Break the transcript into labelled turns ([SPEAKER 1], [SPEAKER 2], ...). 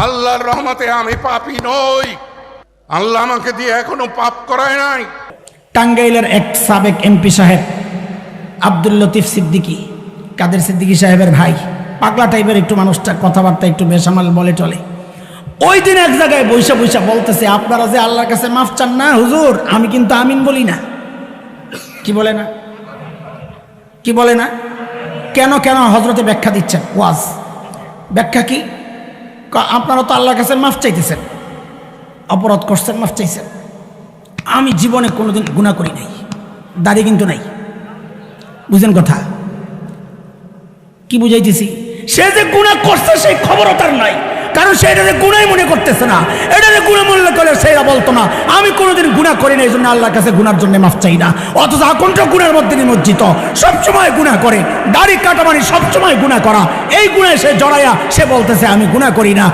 [SPEAKER 1] আল্লাহর রহমতে আমি পাপী নই। আল্লাহ আমাকে দিয়ে এখনো পাপ করায় নাই।
[SPEAKER 2] টাঙ্গাইলের এক সাবেক এমপি সাহেব আব্দুল লতিফ সিদ্দিকী, কাদের সিদ্দিকী সাহেবের ভাই, পাগলা টাইপের একটু মানুষটা, কথাবার্তা একটু বেসামাল বলে চলে। ওই দিন এক জায়গায় বৈশা বৈশা বলতেছে, আপনারা যে আল্লাহর কাছে মাফ চান না হুজুর, আমি কিন্তু আমিন বলি না। কি বলে না? কি বলে না? কেন কেন হজরতে ব্যাখ্যা দিচ্ছেন, ওয়াজ ব্যাখ্যা কি? আপনারা তো আল্লাহর কাছে মাফ চাইতেছেন, অপরাধ করছেন, মাফ চাইছেন। আমি জীবনে কোনোদিন গুনাহ করি নাই, দাড়ি কিন্তু নাই। বুঝেন কথা? কি বুঝাইতেছি? সে যে গুনাহ করছে সেই খবরও তার নাই, কারণ সে এটা যে গুনাই মনে করতেছে না। এটা যে গুনাহ মনে করে সেটা বলতো না আমি কোনোদিন গুনাহ করি না, এই জন্য আল্লাহর কাছে গুনার জন্য মাফ চাই না। অথচ আকণ্ঠ গুনার মধ্যে নিমজ্জিত, সবসময় গুনাহ করে, দাড়ি কাটা মানে সবসময় গুনাহ করা। এই গুনায় সে জড়াইয়া সে বলতেছে আমি গুনাহ করি না।